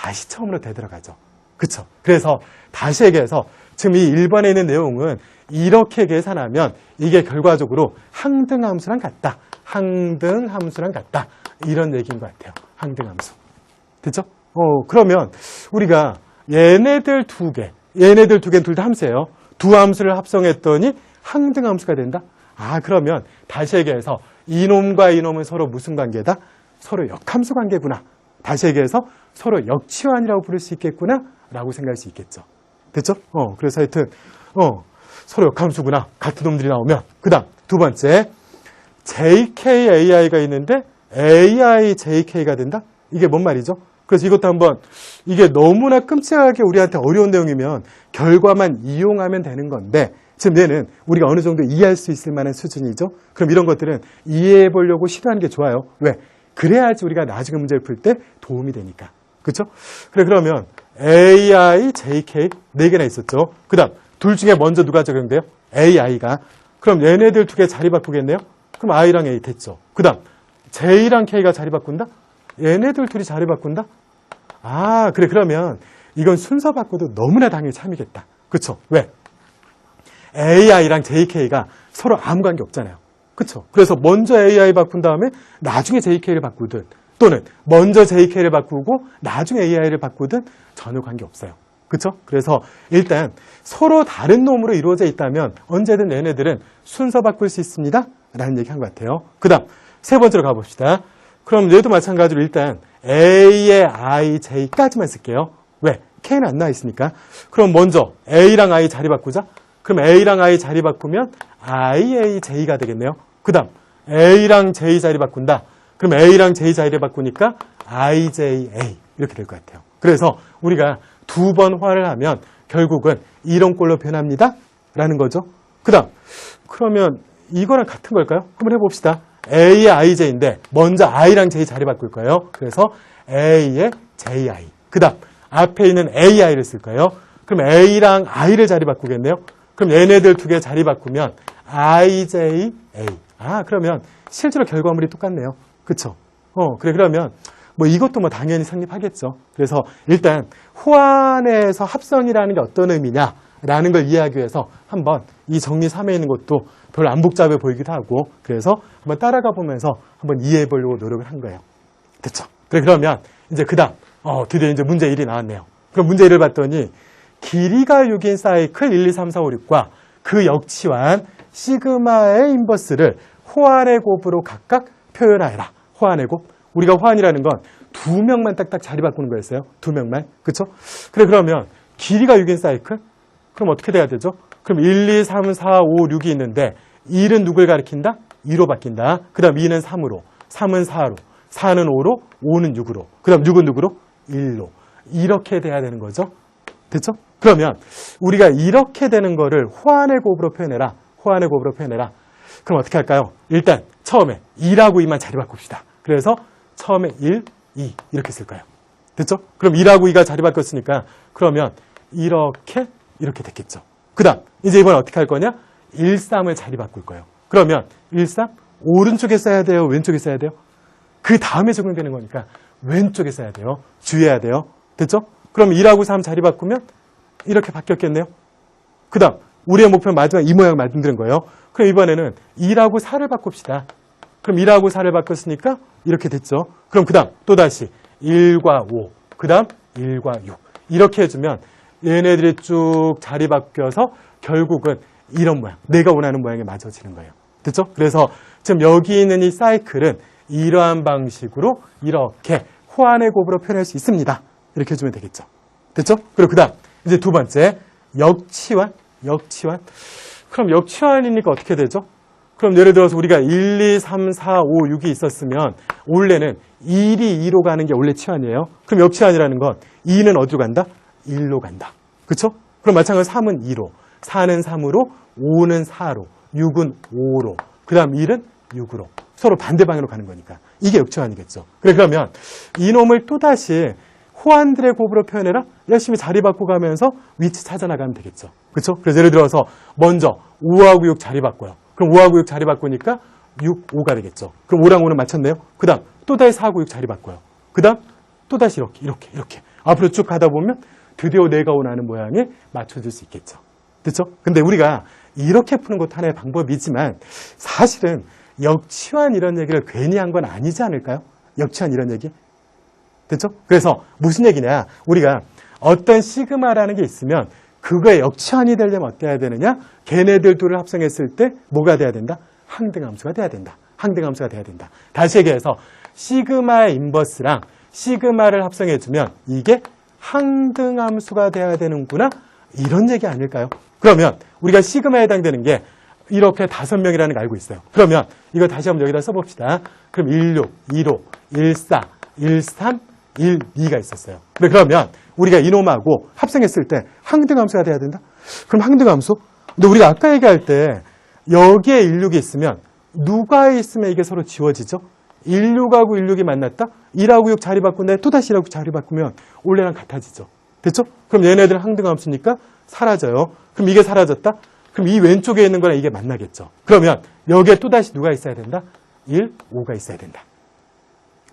다시 처음으로 되돌아가죠. 그쵸? 그래서 다시 얘기해서 지금 이 1번에 있는 내용은 이렇게 계산하면 이게 결과적으로 항등함수랑 같다. 항등함수랑 같다. 이런 얘기인 것 같아요. 항등함수. 됐죠? 그러면 우리가 얘네들 두 개는 둘 다 함수예요. 두 함수를 합성했더니 항등함수가 된다? 그러면 다시 얘기해서 이놈과 이놈은 서로 무슨 관계다? 서로 역함수 관계구나. 다시 얘기해서 서로 역치환이라고 부를 수 있겠구나 라고 생각할 수 있겠죠. 됐죠? 그래서 하여튼 서로 역함수구나. 같은 놈들이 나오면 그 다음 두 번째 JKAI가 있는데 AI JK가 된다? 이게 뭔 말이죠? 그래서 이것도 한번 이게 너무나 끔찍하게 우리한테 어려운 내용이면 결과만 이용하면 되는 건데 지금 얘는 우리가 어느 정도 이해할 수 있을 만한 수준이죠. 그럼 이런 것들은 이해해 보려고 시도하는 게 좋아요. 왜? 그래야지 우리가 나중에 문제를 풀 때 도움이 되니까. 그렇죠? 그러면 AI, JK 4개나 있었죠. 그 다음 둘 중에 먼저 누가 적용돼요? AI가. 그럼 얘네들 두 개 자리 바꾸겠네요? 그럼 I랑 A 됐죠. 그 다음 J랑 K가 자리 바꾼다? 얘네들 둘이 자리 바꾼다? 그래. 그러면 이건 순서 바꿔도 너무나 당연히 참이겠다. 그렇죠? 왜? AI랑 JK가 서로 아무 관계 없잖아요. 그렇죠? 그래서 먼저 AI 바꾼 다음에 나중에 JK를 바꾸든 또는 먼저 JK를 바꾸고 나중에 AI를 바꾸든 전혀 관계 없어요. 그렇죠? 그래서 일단 서로 다른 놈으로 이루어져 있다면 언제든 얘네들은 순서 바꿀 수 있습니다. 라는 얘기 한 것 같아요. 그 다음 세 번째로 가봅시다. 그럼 얘도 마찬가지로 일단 A의 I, J까지만 쓸게요. 왜? K는 안 나와 있으니까. 그럼 먼저 A랑 I 자리 바꾸자. 그럼 A랑 I 자리 바꾸면 IA, J가 되겠네요. 그 다음 A랑 J 자리 바꾼다. 그럼 A랑 J 자리를 바꾸니까 IJA 이렇게 될 것 같아요. 그래서 우리가 두 번 화를 하면 결국은 이런 꼴로 변합니다. 라는 거죠. 그 다음 그러면 이거랑 같은 걸까요? 한번 해봅시다. A의 IJ인데 먼저 I랑 J 자리 바꿀 거예요. 그래서 A의 JI. 그 다음 앞에 있는 AI를 쓸 거예요. 그럼 A랑 I를 자리 바꾸겠네요. 그럼 얘네들 두 개 자리 바꾸면 IJA. 그러면 실제로 결과물이 똑같네요. 그쵸? 그래. 그러면 이것도 당연히 성립하겠죠. 그래서 일단 호환에서 합성이라는 게 어떤 의미냐라는 걸 이해하기 위해서 한번 이 정리 3에 있는 것도 별로 안 복잡해 보이기도 하고 그래서 한번 따라가 보면서 한번 이해해 보려고 노력을 한 거예요. 됐죠? 그래. 그러면 이제 그 다음 드디어 이제 문제 1이 나왔네요. 그럼 문제 1을 봤더니 길이가 6인 사이클 1, 2, 3, 4, 5, 6과 그 역치환 시그마의 인버스를 호환의 곱으로 각각 표현하여라. 호환의 곱. 우리가 호환이라는 건 두 명만 딱딱 자리 바꾸는 거였어요. 두 명만. 그쵸? 그래. 그러면 길이가 6인 사이클? 그럼 어떻게 돼야 되죠? 그럼 1, 2, 3, 4, 5, 6이 있는데 1은 누굴 가리킨다? 2로 바뀐다. 그 다음 2는 3으로, 3은 4로, 4는 5로, 5는 6으로, 그 다음 6은 누구로? 1로. 이렇게 돼야 되는 거죠. 됐죠? 그러면 우리가 이렇게 되는 거를 호환의 곱으로 표현해라. 호환의 곱으로 표현해라. 그럼 어떻게 할까요? 일단 처음에 2라고 2만 자리 바꿉시다. 그래서 처음에 1, 2 이렇게 쓸 거예요. 됐죠? 그럼 2라고 2가 자리 바뀌었으니까 그러면 이렇게 됐겠죠. 그 다음 이제 이번에 어떻게 할 거냐? 1, 3을 자리 바꿀 거예요. 그러면 1, 3 오른쪽에 써야 돼요? 왼쪽에 써야 돼요? 그 다음에 적용되는 거니까 왼쪽에 써야 돼요. 주의해야 돼요. 됐죠? 그럼 2라고 3 자리 바꾸면 이렇게 바뀌었겠네요. 그 다음 우리의 목표는 마지막 이 모양 말씀드린 거예요. 그럼 이번에는 2라고 4를 바꿉시다. 그럼 2라고 4를 바꿨으니까 이렇게 됐죠. 그럼 그 다음 또다시 1과 5, 그 다음 1과 6 이렇게 해주면 얘네들이 쭉 자리 바뀌어서 결국은 이런 모양, 내가 원하는 모양에 맞아지는 거예요. 됐죠? 그래서 지금 여기 있는 이 사이클은 이러한 방식으로 이렇게 호환의 곱으로 표현할 수 있습니다. 이렇게 해주면 되겠죠. 됐죠? 그리고 그 다음 이제 두 번째 역치환. 그럼 역치환이니까 어떻게 되죠? 그럼 예를 들어서 우리가 1, 2, 3, 4, 5, 6이 있었으면 원래는 1이 2로 가는 게 원래 치환이에요. 그럼 역치환이라는 건 2는 어디로 간다? 1로 간다. 그렇죠? 그럼 마찬가지로 3은 2로, 4는 3으로, 5는 4로, 6은 5로, 그 다음 1은 6으로. 서로 반대 방향으로 가는 거니까. 이게 역치환이겠죠. 그래, 그러면 이놈을 또다시 호환들의 곱으로 표현해라? 열심히 자리 바꿔가면서 위치 찾아나가면 되겠죠. 그렇죠? 그래서 예를 들어서 먼저 5하고 6 자리 바꿔요. 그럼 5하고 6 자리 바꾸니까 6, 5가 되겠죠. 그럼 5랑 5는 맞췄네요. 그 다음 또다시 4하고 6 자리 바꿔요. 그 다음 또다시 이렇게. 앞으로 쭉 가다 보면 드디어 내가 원하는 모양에 맞춰줄 수 있겠죠. 그렇죠? 근데 우리가 이렇게 푸는 것도 하나의 방법이지만 사실은 역치환 이런 얘기를 괜히 한 건 아니지 않을까요? 역치환 이런 얘기. 됐죠? 그래서 무슨 얘기냐? 우리가 어떤 시그마라는 게 있으면 그거에 역치환이 되려면 어때야 되느냐? 걔네들 둘을 합성했을 때 뭐가 돼야 된다? 항등함수가 돼야 된다. 항등함수가 돼야 된다. 다시 얘기해서 시그마의 인버스랑 시그마를 합성해주면 이게 항등함수가 돼야 되는구나. 이런 얘기 아닐까요? 그러면 우리가 시그마에 해당되는 게 이렇게 5명이라는 거 알고 있어요. 그러면 이거 다시 한번 여기다 써봅시다. 그럼 16, 15, 14, 13, 12가 있었어요. 그러면 우리가 이놈하고 합성했을 때 항등함수가 돼야 된다? 그럼 항등함수? 근데 우리가 아까 얘기할 때 여기에 16이 있으면 누가 있으면 이게 서로 지워지죠? 16하고 16이 만났다? 1하고 6 자리 바꾼데 또다시 1하고 자리 바꾸면 원래랑 같아지죠. 됐죠? 그럼 얘네들은 항등함수니까 사라져요. 그럼 이게 사라졌다? 그럼 이 왼쪽에 있는 거랑 이게 만나겠죠. 그러면 여기에 또다시 누가 있어야 된다? 1, 5가 있어야 된다.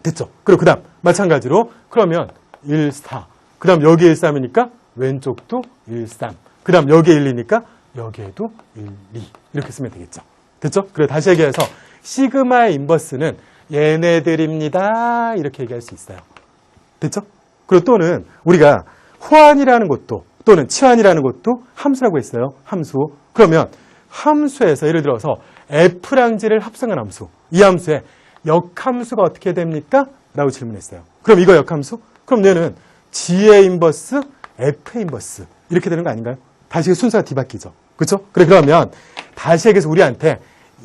됐죠? 그리고 그 다음 마찬가지로 그러면 1, 4. 그 다음 여기에 1, 3이니까 왼쪽도 1, 3. 그 다음 여기에 1, 2니까 여기에도 1, 2. 이렇게 쓰면 되겠죠. 됐죠? 그리고 다시 얘기해서 시그마의 인버스는 얘네들입니다. 이렇게 얘기할 수 있어요. 됐죠? 그리고 또는 우리가 호환이라는 것도 또는 치환이라는 것도 함수라고 했어요. 함수. 그러면 함수에서 예를 들어서 F랑 G를 합성한 함수. 이 함수에 역함수가 어떻게 됩니까? 라고 질문했어요. 그럼 이거 역함수? 그럼 얘는 G의 인버스, F의 인버스. 이렇게 되는 거 아닌가요? 다시 순서가 뒤바뀌죠. 그렇죠? 그러면 다시 얘기해서 우리한테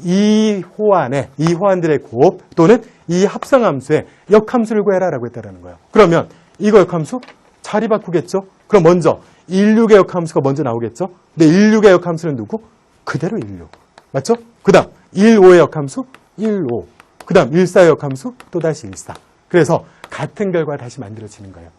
이 호환들의 곱 또는 이 합성함수의 역함수를 구해라라고 했다라는 거예요. 그러면 이거 역함수 자리 바꾸겠죠? 그럼 먼저 16의 역함수가 먼저 나오겠죠? 근데 16의 역함수는 누구? 그대로 16. 맞죠? 그 다음 15의 역함수 15. 그 다음 14의 역함수 또다시 14. 그래서 같은 결과가 다시 만들어지는 거예요.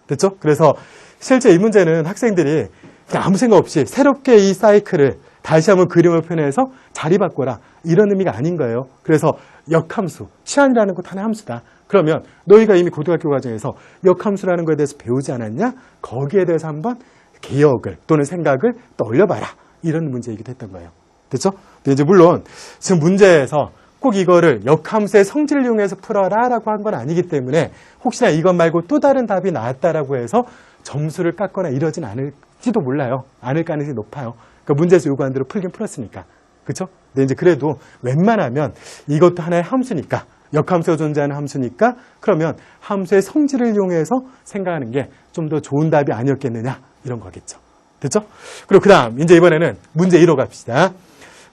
됐죠? 그래서 실제 이 문제는 학생들이 그냥 아무 생각 없이 새롭게 이 사이클을 다시 한번 그림을 표현해서 자리 바꿔라. 이런 의미가 아닌 거예요. 그래서 역함수, 치환이라는 것 하나의 함수다. 그러면 너희가 이미 고등학교 과정에서 역함수라는 것에 대해서 배우지 않았냐? 거기에 대해서 한번 기억을 또는 생각을 떠올려봐라. 이런 문제이기도 했던 거예요. 됐죠? 근데 이제 물론 지금 문제에서 꼭 이거를 역함수의 성질을 이용해서 풀어라 라고 한 건 아니기 때문에 혹시나 이것 말고 또 다른 답이 나왔다라고 해서 점수를 깎거나 이러진 않을지도 몰라요. 않을 가능성이 높아요. 그러니까 문제에서 요구한 대로 풀긴 풀었으니까. 그렇죠? 근데 이제 그래도 웬만하면 이것도 하나의 함수니까 역함수가 존재하는 함수니까 그러면 함수의 성질을 이용해서 생각하는 게 좀 더 좋은 답이 아니었겠느냐 이런 거겠죠. 됐죠? 그리고 그 다음 이제 이번에는 문제 1호 갑시다.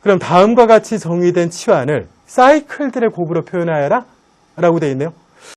그럼 다음과 같이 정의된 치환을 사이클들의 곱으로 표현하여라 라고 되어 있네요.